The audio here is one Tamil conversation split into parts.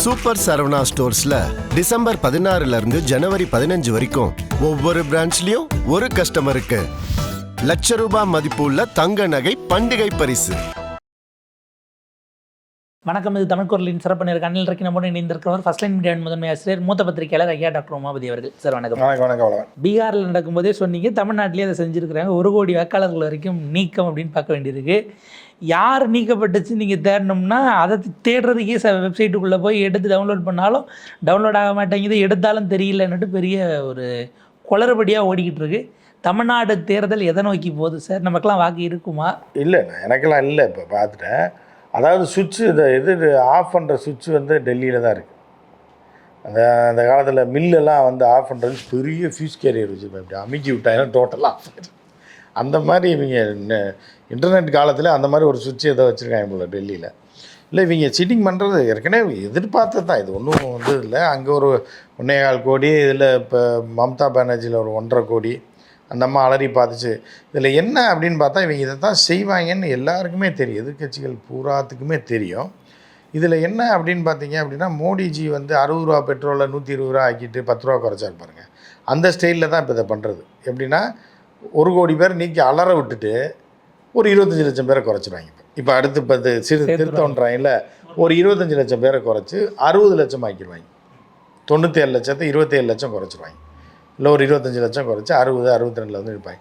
சூப்பர் சரவணா ஸ்டோர்ஸ்ல டிசம்பர் 16 இருந்து ஜனவரி 15 வரைக்கும் ஒவ்வொரு பிரான்ச்லயும் ஒரு கஸ்டமருக்கு ₹1,00,000 மதிப்புள்ள தங்க நகை பண்டிகை பரிசு. வணக்கம். இது தமிழ் குரலின் சிறப்பு நேருக்கு அணில் இறக்கி நம்மோடு இணைந்திருக்கிறவர் ஃபர்ஸ்ட் லைன் மீடியா முதன்மை ஆசிரியர் மூத்த பத்திரிகையாளர் ஐயா டாக்டர் உமாபதி அவர்கள். சார் வணக்கம். வணக்கம். பீகாரில் நடக்கும்போதே சொன்னீங்க, தமிழ்நாட்டிலேயே அதை செஞ்சுருக்கிறாங்க. 1 கோடி வாக்காளர்கள் வரைக்கும் நீக்கம் அப்படின்னு பார்க்க வேண்டியிருக்கு. யார் நீக்கப்பட்டுச்சு நீங்கள் தேடணும்னா அதை தேடுறதுக்கே வெப்சைட்டுக்குள்ளே போய் எடுத்து டவுன்லோட் பண்ணாலும் டவுன்லோட் ஆக மாட்டேங்குது, எடுத்தாலும் தெரியலன்னுட்டு பெரிய ஒரு குளறுபடியாக ஓடிக்கிட்டு இருக்கு. தமிழ்நாடு தேர்தல் எதை நோக்கி போகுது சார்? நமக்கெல்லாம் வாக்கு இருக்குமா? இல்லை, எனக்கெல்லாம் இல்லை. இப்போ பார்த்துட்டேன். அதாவது சுவிட்சு இது ஆஃப் பண்ணுற சுவிட்சு வந்து டெல்லியில் தான் இருக்குது. அந்த காலத்தில் மில்லெல்லாம் ஆஃப் பண்ணுறது பெரிய ஃபியூஸ் கேரியர் வச்சுருப்பேன். இப்படி அமைக்கி விட்டாங்கன்னா டோட்டலாக ஆஃப் ஆகிடும். அந்த மாதிரி இவங்க இன்டர்நெட் காலத்தில் அந்த மாதிரி ஒரு சுவிட்சு எதை வச்சுருக்காங்க போல டெல்லியில். இல்லை, இவங்க சீட்டிங் பண்ணுறது ஏற்கனவே எதிர்பார்த்தது தான். இது ஒன்றும் இல்லை. அங்கே ஒரு 1.25 கோடி, இதில் இப்போ மம்தா பானர்ஜியில் ஒரு 1.5 கோடி, அந்த அம்மா அலறி பார்த்துச்சு. இதில் என்ன அப்படின்னு பார்த்தா இவங்க இதை தான் செய்வாங்கன்னு எல்லாருக்குமே தெரியும். எதிர்கட்சிகள் பூராத்துக்குமே தெரியும். இதில் என்ன அப்படின்னு பார்த்தீங்க அப்படின்னா, மோடிஜி ₹60 பெட்ரோலில் ₹120 ஆக்கிட்டு ₹10 குறைச்சாரு பாருங்க. அந்த ஸ்டைலில் தான் இப்போ இதை பண்ணுறது. எப்படின்னா 1 கோடி பேர் நீக்கி அலற விட்டுட்டு ஒரு 25 லட்சம் பேரை குறைச்சிடுவாங்க. இப்போ அடுத்து இப்போ திருத்தம்ன்றாங்கல்ல, ஒரு 25 லட்சம் பேரை குறைச்சி 60 லட்சம் ஆக்கிடுவாங்க. 97 லட்சத்தை 27 லட்சம் குறைச்சிடுவாங்க. இல்லை, ஒரு 25 லட்சம் குறைச்சி 60, 62 இருப்பாங்க.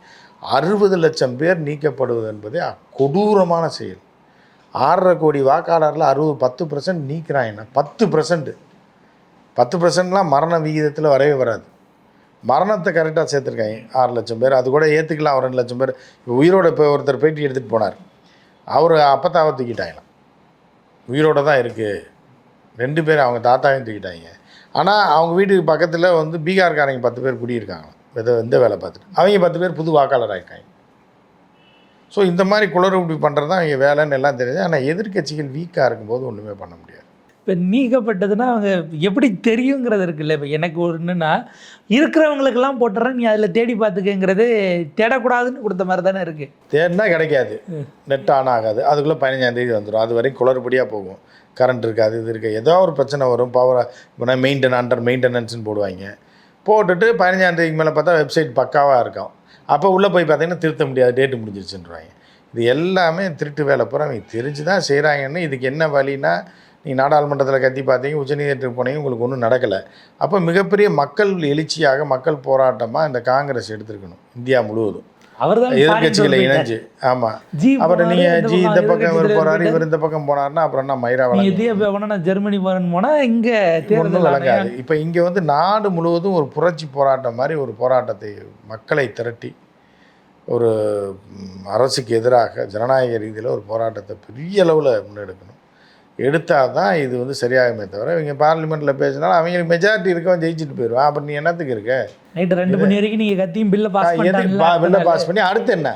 60 லட்சம் பேர் நீக்கப்படுவது என்பதே கொடூரமான செயல். 6.5 கோடி வாக்காளரில் 10% நீக்கிறாங்கன்னா 10%லாம் மரண விகிதத்தில் வரவே வராது. மரணத்தை கரெக்டாக சேர்த்துருக்காங்க 6 லட்சம் பேர். அது கூட ஏற்றுக்கலாம். ஒரு 2 லட்சம் பேர் இப்போ உயிரோட இப்போ ஒருத்தர் பேட்டி எடுத்துகிட்டு போனார். அவர் அப்பத்தாவை தூக்கிட்டாங்களாம். உயிரோடு தான் இருக்குது. 2 பேர் அவங்க தாத்தாவையும் தூக்கிட்டாங்க. ஆனால் அவங்க வீட்டுக்கு பக்கத்தில் பீகார்காரங்க 10 பேர் குடியிருக்காங்களாம். இந்த வேலை பார்த்துட்டு அவங்க 10 பேர் புது வாக்காளர் ஆகிருக்காங்க. ஸோ இந்த மாதிரி குளறுபடி பண்ணுறது தான் அவங்க வேலைன்னு எல்லாம் தெரியுது. ஆனால் எதிர்கட்சிகள் வீக்காக இருக்கும்போது ஒன்றுமே பண்ண முடியாது. இப்போ நீக்கப்பட்டதுன்னா அவங்க எப்படி தெரியுங்கிறது இருக்குல்ல. இப்போ எனக்கு ஒன்றுன்னா இருக்கிறவங்களுக்கெல்லாம் போட்டுறேன், நீ அதில் தேடி பார்த்துக்கங்கிறது தேடக்கூடாதுன்னு கொடுத்த மாதிரி தானே இருக்குது. தேடினா கிடைக்காது, நெட் ஆன் ஆகாது. அதுக்குள்ளே 15ஆம் தேதி வந்துடும். அது வரைக்கும் குளறுபடியாக போகும். கரண்ட் இருக்காது, இது இருக்குது, ஏதோ ஒரு பிரச்சனை வரும். பவர் இப்போ அண்டர் மெயின்டெனன்ஸ்னு போடுவாங்க. போட்டுட்டு 15ஆம் தேதிக்கு மேலே பார்த்தா வெப்சைட் பக்காவாக இருக்கும். அப்போ உள்ளே போய் பார்த்தீங்கன்னா திருத்த முடியாது, டேட்டு முடிஞ்சிருச்சுன்றாங்க. இது எல்லாமே திருட்டு வேலை பூரா அவங்க தெரிஞ்சு தான் செய்கிறாங்கன்னு. இதுக்கு என்ன வழின்னா, நீங்கள் நாடாளுமன்றத்தில் கத்தி பார்த்தீங்க, உச்சநீதிமன்றத்துக்கு போனீங்க, உங்களுக்கு ஒன்றும் நடக்கலை. அப்போ மிகப்பெரிய மக்கள் எழுச்சியாக, மக்கள் போராட்டமாக இந்த காங்கிரஸ் எடுத்துருக்கணும் இந்தியா முழுவதும். எதிர்கட்சிகளை இணைஞ்சு. ஆமாம். அப்புறம் நீங்கள் இந்த பக்கம் இவர் போகிறாரு, இவர் இந்த பக்கம் போனார்னா அப்புறம் என்ன மயிரா வளங்க ஜெர்மனி போனால் இங்கே தேர்தல் வழங்காது. இப்போ இங்கே நாடு முழுவதும் ஒரு புரட்சி போராட்டம் மாதிரி ஒரு போராட்டத்தை மக்களை திரட்டி ஒரு அரசுக்கு எதிராக ஜனநாயக ரீதியில் ஒரு போராட்டத்தை பெரிய அளவில் முன்னெடுக்கணும். எடுத்தால் தான் இது சரியாகுமே தவிர, இவங்க பார்லிமெண்ட்டில் பேசினாலும் அவங்களுக்கு மெஜாரிட்டி இருக்கவன் ஜெயிச்சுட்டு போயிடுவான். அப்புறம் நீ என்னத்துக்கு இருக்க? நைட்டு 2 மணி வரைக்கும் நீங்கள் கத்தியும் பில்லை பாஸ் பண்ணி அடுத்து என்ன?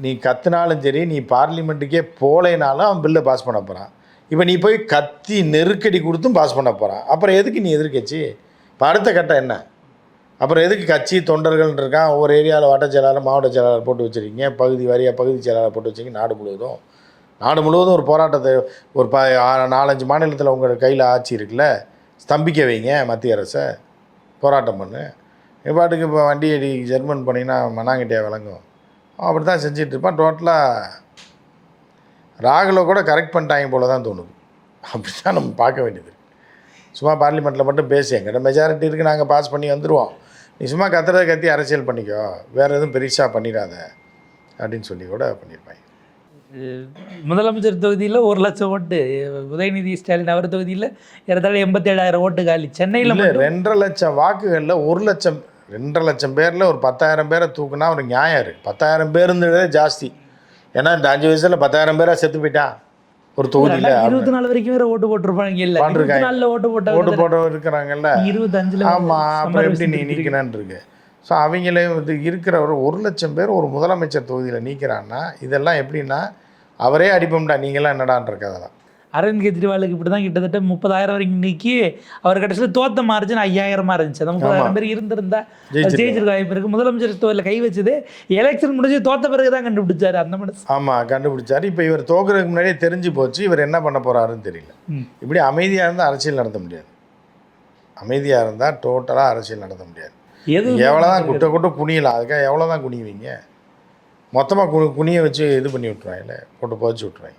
நீ கத்துனாலும் சரி, நீ பார்லிமெண்ட்டுக்கே போலேனாலும் அவன் பில்லை பாஸ் பண்ண போகிறான். இப்போ நீ போய் கத்தி நெருக்கடி கொடுத்தும் பாஸ் பண்ண போகிறான். அப்புறம் எதுக்கு நீ எதிர்கட்சி? இப்போ அடுத்த கட்டம் என்ன? அப்புறம் எதுக்கு கட்சி தொண்டர்கள் இருக்கான்? ஒவ்வொரு ஏரியாவில் வட்ட செயலாளர், மாவட்ட செயலாளர் போட்டு வச்சுருக்கீங்க, பகுதி வாரியாக பகுதி செயலாளர் போட்டு வச்சுருக்கீங்க. நாடு முழுவதும் ஒரு போராட்டத்தை ஒரு 4-5 மாநிலத்தில் உங்கள் கையில் ஆட்சி இருக்குல்ல, ஸ்தம்பிக்க வைங்க மத்திய அரசை, போராட்டம் பண்ணு. பாட்டுக்கு இப்போ வண்டி அடி ஜெர்மன் பண்ணிங்கன்னா மண்ணாங்கட்டியாக விளங்கும். அப்படி தான் செஞ்சிட்டு இருப்பான். டோட்டலாக ராகுலை கூட கரெக்ட் பண்ணிட்டாங்க போல தான் தோணுது. அப்படி தான் நம்ம பார்க்க வேண்டியது. சும்மா பார்லிமெண்ட்டில் மட்டும் பேசி எங்கிட்ட மெஜாரிட்டி இருக்குது, நாங்கள் பாஸ் பண்ணி வந்துடுவோம், நீ சும்மா கத்தி அரசியல் பண்ணிக்கோ, வேறு எதுவும் பெருசாக பண்ணிடாத அப்படின்னு சொல்லி கூட பண்ணியிருப்பாங்க. முதலமைச்சர் தொகுதியில் 1 லட்சம் ஓட்டு, உதயநிதி ஸ்டாலின் அவர் தொகுதியில் ஏறத்தாழ 87,000 ஓட்டு காலி. சென்னையில் 2.5 லட்சம் வாக்குகளில் 2.5 லட்சம் பேரில் ஒரு 10,000 பேரை தூக்குனா ஒரு நியாயம் இருக்குது. 10,000 பேருந்ததே ஜாஸ்தி. ஏன்னா இந்த 5 வயசில் 10,000 பேராக செத்து போயிட்டான் ஒரு தொகுதியில். 24 வரைக்கும் வேறு ஓட்டு போட்டிருப்பாங்க. இல்லை, ஓட்டு போட்டு இருக்கிறாங்கல்ல, 25. ஆமாம். அப்புறம் எப்படி நீ நீக்கினான் இருக்கு. ஸோ அவங்களே இருக்கிற ஒரு 1 லட்சம் பேர் ஒரு முதலமைச்சர் தொகுதியில் நீக்கிறான்னா இதெல்லாம் எப்படின்னா, அவரே அடிப்போம்டா நீங்களாம் என்னடான்ற கதை தான். அரவிந்த் கெஜ்ரிவாலுக்கு இப்படி தான் கிட்டத்தட்ட 30,000 வரைக்கும் நீக்கி அவர் கடைசியில் தோத்த மார்ஜின் 5,000 இருந்துச்சு. அந்த 30,000 பேர் இருந்திருந்தா ஜெயிச்சிருக்க வாய்ப்பு இருக்குது. முதலமைச்சர் தோல்ல கை வச்சது எலெக்ஷன் முடிஞ்சு தோத்த பிறகு தான் கண்டுபிடிச்சாரு அந்த மனசு. ஆமாம், கண்டுபிடிச்சாரு. இப்போ இவர் தோக்குறதுக்கு முன்னாடியே தெரிஞ்சு போச்சு இவர் என்ன பண்ண போகிறாருன்னு தெரியல. இப்படி அமைதியாக இருந்தால் அரசியல் நடத்த முடியாது. அமைதியாக இருந்தால் டோட்டலாக அரசியல் நடத்த முடியாது. எவ்வளோதான் குட்ட குனியலாம், அதுக்காக எவ்வளோதான் குனிவீங்க? மொத்தமாக குனியை வச்சு இது பண்ணி விட்ருவாங்கல்ல, போட்டு புதைச்சி விட்ருவாங்க.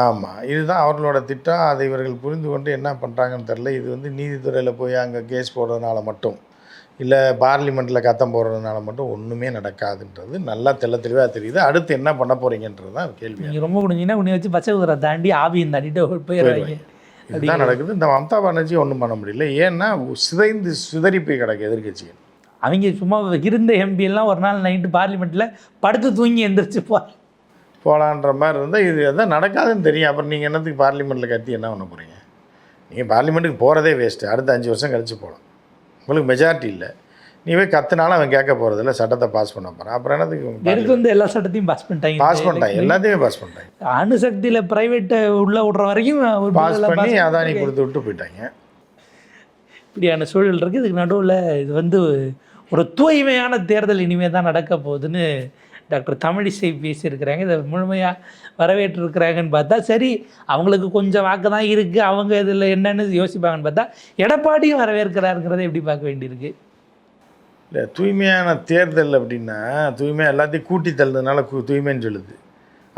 ஆமாம், இதுதான் அவர்களோட திட்டம். அதை இவர்கள் புரிந்து கொண்டு என்ன பண்ணுறாங்கன்னு தெரில. இது வந்து நீதித்துறையில் போய் அங்கே கேஸ் போடுறதுனால மட்டும் இல்லை பார்லிமெண்ட்டில் கத்தம் போடுறதுனால மட்டும் ஒன்றுமே நடக்காதுன்றது நல்லா தெளிவாக தெரியுது. அடுத்து என்ன பண்ண போகிறீங்கன்றது தான் கேள்வி. நீங்கள் ரொம்ப குடிஞ்சிங்கன்னா உன்னை வச்சு பச்சை குதிரை தாண்டி ஆவியும் தாண்டிட்டு போயிடுவாங்க. இதுதான் நடக்குது. இந்த மம்தா பானர்ஜி ஒன்றும் பண்ண முடியல. ஏன்னா சிதறி போய் கிடக்கு எதிர்கட்சிகள். அவங்க சும்மா இருந்த எம்பியெல்லாம் ஒரு நாள் நைட்டு பார்லிமெண்ட்டில் படுத்து தூங்கி எந்திரிச்சு போகலான்ற மாதிரி இருந்தால் இது எதாவது நடக்காதுன்னு தெரியும். அப்புறம் நீங்கள் என்னத்துக்கு பார்லிமெண்ட்டில் கத்தி என்ன பண்ண போகிறீங்க? நீங்கள் பார்லிமெண்ட்டுக்கு போகிறதே வேஸ்ட்டு. அடுத்த 5 வருஷம் கழிச்சு போகலாம். உங்களுக்கு மெஜாரிட்டி இல்லை, நீ போய் கத்துனாலும் அவன் கேட்க போகிறதில்ல, சட்டத்தை பாஸ் பண்ண போகிறான். அப்புறம் என்னத்துக்கு வந்து எல்லா சட்டத்தையும் பாஸ் பண்ணிட்டாங்க. எல்லாத்தையுமே பாஸ் பண்ணிட்டாங்க. அணுசக்தியில் ப்ரைவேட்டை உள்ளே விட்ற வரைக்கும் பாஸ் பண்ணி அதானி கொடுத்து விட்டு போயிட்டாங்க. இப்படியான சூழல் இருக்குது. இதுக்கு நடுவில் இது வந்து ஒரு தூய்மையான தேர்தல் இனிமேல் தான் நடக்க போகுதுன்னு டாக்டர் தமிழிசை பேசியிருக்கிறாங்க. இதை முழுமையாக வரவேற்றிருக்கிறாங்கன்னு பார்த்தா சரி, அவங்களுக்கு கொஞ்சம் வாக்கு தான் இருக்குது, அவங்க இதில் என்னென்னு யோசிப்பாங்கன்னு பார்த்தா எடப்பாடியும் வரவேற்கிறாருங்கிறத எப்படி பார்க்க வேண்டியிருக்கு? இல்லை, தூய்மையான தேர்தல் அப்படின்னா தூய்மையாக எல்லாத்தையும் கூட்டி தள்ளுறதுனால தூய்மைன்னு சொல்லுது.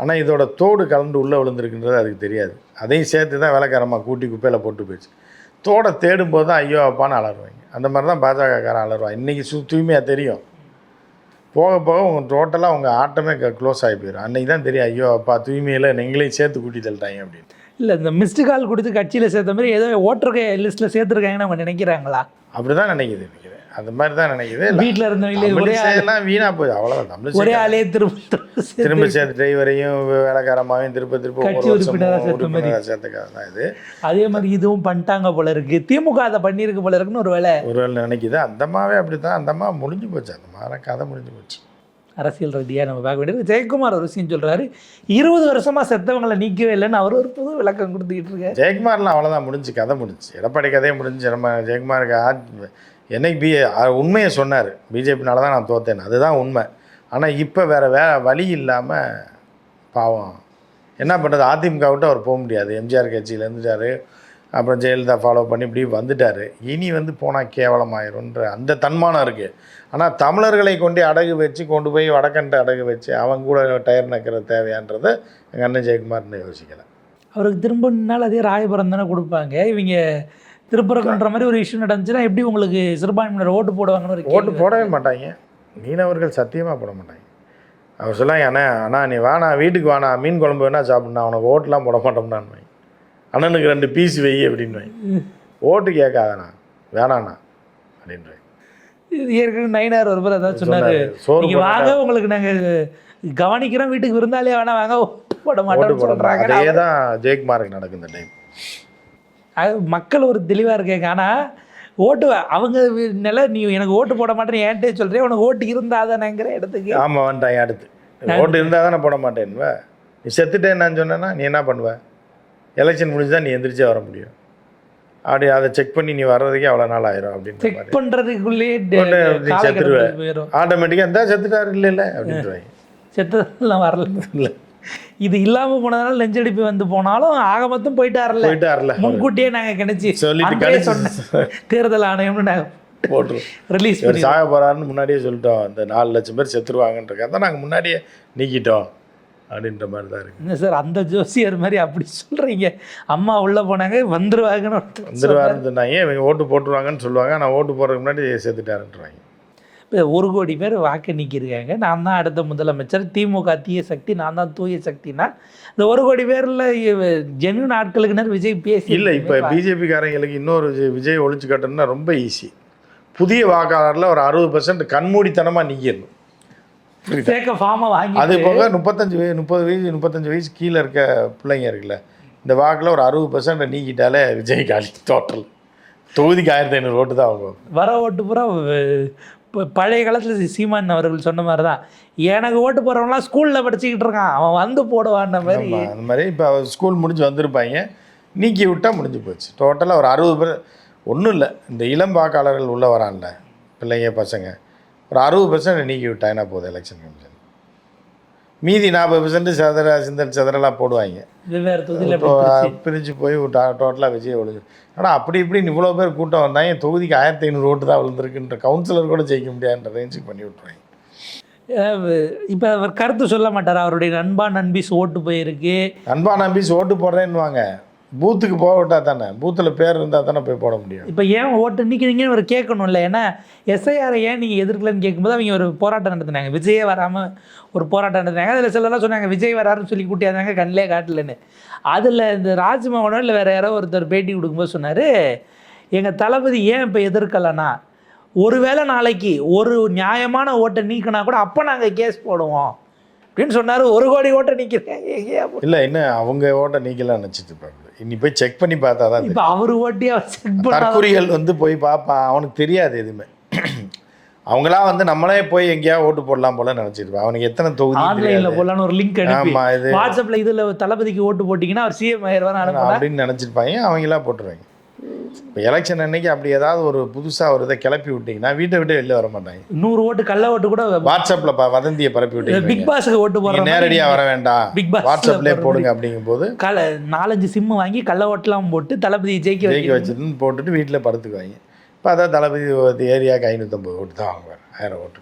ஆனால் இதோட தோடு கலந்து உள்ளே விழுந்துருக்குன்றது அதுக்கு தெரியாது. அதையும் சேர்த்து தான் வேலைக்காரமாக கூட்டி குப்பையில் போட்டு போயிடுச்சு. தோடை தேடும்போது தான் ஐயோ அப்பான்னு அலறுவாங்க. அந்த மாதிரி தான் பாஜகக்காரன் அலறுவான். இன்றைக்கி தூய்மையாக தெரியும், போக போக உங்கள் டோட்டலாக உங்கள் ஆட்டமே க்ளோஸ் ஆகி போயிடும். அன்றைக்கி தான் தெரியும் ஐயோ அப்பா தூய்மையில் நீங்களையும் சேர்த்து கூட்டி தள்ளிட்டாங்க அப்படின்னு. இல்லை, இந்த மிஸ்டு கால் கொடுத்து கட்சியில் சேர்த்த மாதிரி ஏதோ ஓட்டர் லிஸ்ட்டில் சேர்த்துருக்காங்கன்னு அவங்க நினைக்கிறாங்களா? அப்படி தான் நினைக்குது. அந்த மாதிரி தான் நினைக்குது. வீட்டில் இருந்தவங்களே வீணாக போகுது, அவ்வளோதான். தமிழ் ஒரே ஆளே திரும்ப சேர்த்து டிரைவரையும் வேலைக்காரமாவையும் திருப்ப சேர்த்துக்காக தான் இது. அதே மாதிரி இதுவும் பண்ணிட்டாங்க போல இருக்கு, திமுக அதை பண்ணியிருக்கு போல இருக்குன்னு ஒரு வேலை நினைக்குது. அந்த அம்மாவே அப்படி தான். அந்த அம்மா முடிஞ்சு போச்சு, அந்த மாதிரி கதை முடிஞ்சு போச்சு. அரசியல் ரீதியாக நம்ம பார்க்க வேண்டியது. ஜெயக்குமார் ஒரு விஷயம் சொல்கிறாரு, 20 வருஷமாக செத்தவங்களை நீக்கவே இல்லைன்னு அவர் ஒரு புது விளக்கம் கொடுத்துக்கிட்டு இருக்காரு. ஜெயக்குமார்லாம் அவ்வளோதான், முடிஞ்சு கதை முடிஞ்சு. எடப்பாடி கதையை முடிஞ்சு. நம்ம ஜெயக்குமாருக்கு என்னைக்கு உண்மையை சொன்னார், பிஜேபினால தான் நான் தோத்தேன், அதுதான் உண்மை. ஆனால் இப்போ வேறு வழி இல்லாமல் பாவம் என்ன பண்ணுறது, அதிமுக விட்டு அவர் போக முடியாது. எம்ஜிஆர் கட்சியில் இருந்துட்டார், அப்புறம் ஜெயலலிதா ஃபாலோ பண்ணி இப்படி வந்துட்டார். இனி வந்து போனால் கேவலமாயிரும்ன்ற அந்த தன்மானம் இருக்குது. ஆனால் தமிழர்களை கொண்டு அடகு வச்சு கொண்டு போய் வடக்கன்ட்டு அடகு வச்சு அவங்க கூட டயர் நக்கிறது தேவையான்றதை எங்கள் அண்ணன் ஜெயக்குமார்னு யோசிக்கலை. அவருக்கு திரும்ப நாள் அதே ராயபுரம் தானே கொடுப்பாங்க. இவங்க திருப்பரங்குன்ற மாதிரி ஒரு இஷ்யூ நடந்துச்சுன்னா எப்படி உங்களுக்கு சிறுபான்மையினர் ஓட்டு போடுவாங்கன்னு? ஓட்டு போடவே மாட்டாங்க. மீனவர்கள் சத்தியமாக போட மாட்டாங்க. அவர் சொல்லாங்க, அண்ணா நீ வாண்ணா வீட்டுக்கு வாண்ணா, மீன் குழம்பு வேணா சாப்பிட்ணா, அவனுக்கு ஓட்டுலாம் போட மாட்டோம்னான்னு. அண்ணனுக்கு 2 பீஸ் வை அப்படின்னு. ஓட்டு கேட்காதண்ணா, வேணாண்ணா அப்படின்ற. ஏற்கனவே நயினார் ஒருவர் அதான் சொன்னார், நீங்கள் வாங்க உங்களுக்கு நாங்கள் கவனிக்கிறோம், வீட்டுக்கு விருந்தாலே வேணா வாங்க, போட மாட்டோம் சொல்கிறாங்க. அதே தான் ஜெயக்குமாருக்கு நடக்கும் இந்த டைம். மக்கள் ஒரு தெளிவாக இருக்காங்க. ஆனால் ஓட்டு அவங்க நில நீ எனக்கு ஓட்டு போட மாட்டேன்னு ஏன்ட்டே சொல்கிறேன், உனக்கு ஓட்டு இருந்தால் தானேங்கிற இடத்துக்கு. ஆமாம் வந்துட்டாங்க. அடுத்து ஓட்டு இருந்தால் தானே போட மாட்டேன்வ. நீ செத்துட்டேன்னு நான் சொன்னேன்னா நீ என்ன பண்ணுவ? எலெக்ஷன் முடிஞ்சு தான் நீ எந்திரிச்சே வர முடியும். அப்படி அதை செக் பண்ணி நீ வர்றதுக்கே அவ்வளோ நாள் ஆயிரும் அப்படின்னு செக் பண்ணுறதுக்குள்ளேயே நீ செத்துருவேன் ஆட்டோமேட்டிக்காக. இருந்தால் செத்துட்டாரு இல்லை அப்படின்றாங்க. செத்ததெல்லாம் வரல இல்லை, இது இல்லாமல் போனதுனால நெஞ்சடிப்பு வந்து போனாலும் ஆக மொத்தம் போயிட்டார்ல. முன்கூட்டியே நாங்கள் கணிச்சு சொல்லிட்டு தேர்தல் ஆணையம்னு நாங்கள் போட்டுருவோம், ரிலீஸ் பண்ணி சாக போகிறாருன்னு முன்னாடியே சொல்லிட்டோம். இந்த 4 லட்சம் பேர் செத்துருவாங்கன்றக்காக நாங்கள் முன்னாடியே நீக்கிட்டோம் அப்படின்ற மாதிரி தான் இருக்குது. இல்லை சார், அந்த ஜோசியர் மாதிரி அப்படி சொல்கிறீங்க. அம்மா உள்ளே போனாங்க வந்துருவாருன்னு சொன்னாங்க. இவங்க ஓட்டு போட்டுருவாங்கன்னு சொல்லுவாங்க, ஆனால் ஓட்டு போடுறதுக்கு முன்னாடி செத்துட்டாருன்றாங்க. இப்போ 1 கோடி பேர் வாக்கு நீக்கியிருக்காங்க. நான் தான் அடுத்த முதலமைச்சர், திமுக தீய சக்தி, நான் தான் தூய சக்தினா இந்த 1 கோடி பேரில் ஜென்யூன் ஆட்களுக்குனர் விஜய் பேசி இல்லை. இப்போ பிஜேபிக்காரங்களுக்கு இன்னொரு விஜய் ஒழிச்சு கட்டணும்னா ரொம்ப ஈஸி. புதிய வாக்காளரில் ஒரு 60% கண்மூடித்தனமாக நீக்கிடணும். அது போக 35 வயசு கீழே இருக்க பிள்ளைங்க இருக்குல்ல, இந்த வாக்கில் ஒரு 60% நீக்கிட்டாலே விஜய் காலி. டோட்டல் தொகுதிக்கு 1500 ஓட்டு தான் அவங்க வர ஓட்டு பூரா இப்போ பழைய காலத்தில் சீமான் அவர்கள் சொன்ன மாதிரி தான், எனக்கு ஓட்டு போகிறவங்களாம் ஸ்கூலில் படிச்சுக்கிட்டு இருக்கான், அவன் வந்து போடுவான்ற மாதிரி. அந்த மாதிரி இப்போ ஸ்கூல் முடிஞ்சு வந்திருப்பாங்க, நீக்கி விட்டால் முடிஞ்சு போச்சு. டோட்டலாக ஒரு 60 பேர் ஒன்றும் இல்லை, இந்த இளம் வாக்காளர்கள் உள்ளே வரான்ல பிள்ளைங்க பசங்க, ஒரு 60% நீக்கி விட்டாங்கன்னா போதும் எலெக்ஷன் கமிஷன். மீதி 40% சிந்தல் சதுரெல்லாம் போடுவாங்க, வெவ்வேறு தொகுதியில் பிரிஞ்சு போய் டோட்டலாக விஜய் விழுது. ஆனால் அப்படி இப்படின்னு இவ்வளோ பேர் கூட்டம் வந்தாங்க, தொகுதிக்கு 1500 ஓட்டு தான் விழுந்திருக்குன்ற கவுன்சிலர் கூட ஜெயிக்க முடியாதுன்ற ரேஞ்சுக்கு பண்ணி விட்ருவாங்க. இப்போ அவர் கருத்து சொல்ல மாட்டார், அவருடைய நண்பா நண்பீஸ் ஓட்டு போயிருக்கு, நண்பா நம்பீஸ் ஓட்டு போடுறேன்னுவாங்க, பூத்துக்கு போக விட்டால் தானே, பூத்தில் பேர் இருந்தால் தானே போய் போட முடியும். இப்போ ஏன் ஓட்டு நிற்கிறீங்கன்னு அவர் கேட்கணும்ல, ஏன்னா எஸ்ஐஆரை ஏன் நீங்கள் எதிர்க்கலன்னு கேட்கும்போது அவங்க ஒரு போராட்டம் நடத்தினாங்க, விஜயே வராமல் ஒரு போராட்டம் நடத்தினாங்க. அதில் சிலர்லாம் சொன்னாங்க விஜய் வராருன்னு சொல்லி கூட்டியாந்தாங்க, கண்ணிலே காட்டலன்னு. அதில் இந்த ராஜ்மோகனோ இல்லை வேறு யாரோ ஒருத்தர் பேட்டி கொடுக்கும்போது சொன்னார், எங்கள் தளபதி ஏன் இப்போ எதிர்க்கலைன்னா, ஒருவேளை நாளைக்கு ஒரு நியாயமான ஓட்டை நீக்கினா கூட அப்போ நாங்கள் கேஸ் போடுவோம் அப்படின்னு சொன்னார். 1 கோடி ஓட்டை நீக்கிறேன் இல்லை, இன்னும் அவங்க ஓட்டை நீக்கலாம் நினச்சிட்டு இருப்பாங்க. இனி போய் செக் பண்ணி பார்த்தா தான் இப்போ அவர் ஓட்டியே செக் தற்குறிகள் வந்து போய் பார்ப்பான், அவனுக்கு தெரியாது எதுவுமே. அவங்களாம் வந்து நம்மளே போய் எங்கேயாவது ஓட்டு போடலாம் போல நினச்சிருப்பான். அவனுக்கு எத்தனை தொகுதி ஆன்லைனில் போடலான்னு ஒரு லிங்க் அனுப்பி வாட்ஸ்அப்பில் இதில் தளபதிக்கு ஓட்டு போட்டிங்கன்னா அவர் சிஎம் ஆயிடுவார் அப்படின்னு நினச்சிருப்பாங்க, அவங்களாம் போட்டுருவாங்க. இப்போ எலெக்ஷன் அன்னைக்கு அப்படி ஏதாவது ஒரு புதுசாக ஒரு இதை கிளப்பி விட்டிங்கன்னா வீட்டை விட்டு வெளில வர மாட்டாங்க. 100 ஓட்டு கள்ள ஓட்டு கூட வாட்ஸ்அப்பில் வதந்தியை பரப்பி விட்டீங்க, பிக் பாஸுக்கு ஓட்டு போடுற நேரடியாக வர வேண்டாம், பிக் பாஸ் வாட்ஸ்அப்லேயே போடுங்க அப்படிங்கும் போது 4-5 சிம்மு வாங்கி கள்ள ஓட்டெலாம் போட்டு தளபதி ஜெயிக்க வச்சுருந்து போட்டுட்டு வீட்டில் படுத்துக்குவாங்க. இப்போ அதான் தளபதி ஏரியாவுக்கு 550 ஓட்டு தான் வாங்குவார், 1000 ஓட்டு.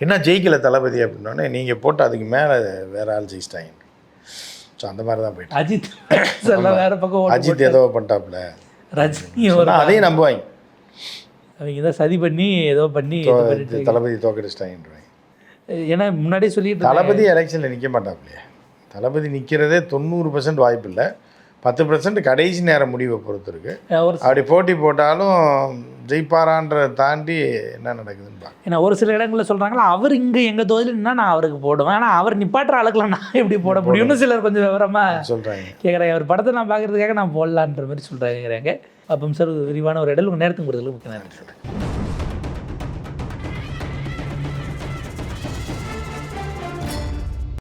என்ன ஜெயிக்கல தளபதி அப்படின்னோடனே நீங்கள் போட்டு அதுக்கு மேலே வேற ஆள் ஜெயிச்சிட்டாங்க. ஸோ அந்த மாதிரி தான் போயிட்டு அஜித் வேற பக்கம் அஜித் ஏதோ பண்ணிட்டாப்புல, ரஜினி அதையும் நம்புவாங்க. அவங்க தான் சதி பண்ணி ஏதோ பண்ணி தளபதி தோக்கடிச்சிட்டாங்க. ஏன்னா முன்னாடியே சொல்லிட்டு தளபதி எலெக்ஷனில் நிற்க மாட்டாப்லையே. தளபதி நிற்கிறதே 90% வாய்ப்பு இல்லை, 10% கடைசி நேரம் முடிவை பொறுத்து இருக்கு. அப்படி போட்டி போட்டாலும் ஜெயிப்பாரான்றதை தாண்டி என்ன நடக்குதுன்னு பார்க்க. ஏன்னா ஒரு சில இடங்களில் சொல்கிறாங்களா, அவர் இங்கே எங்கள் தொகுதியில் நின்னா நான் அவருக்கு போடுவேன், ஆனால் அவர் நிப்பாட்டுற ஆளுக்கெல்லாம் நான் எப்படி போட முடியும்னு சிலர் கொஞ்சம் விவரமாக சொல்கிறாங்க. கேட்குறாங்க. அவர் படத்தை நான் பார்க்குறதுக்காக நான் போடலான்ற மாதிரி சொல்கிறாங்க. அப்போ சார் விரிவான ஒரு இடம் உங்கள் நேரத்துக்கு கொடுத்ததுக்கு முக்கிய நேரம்.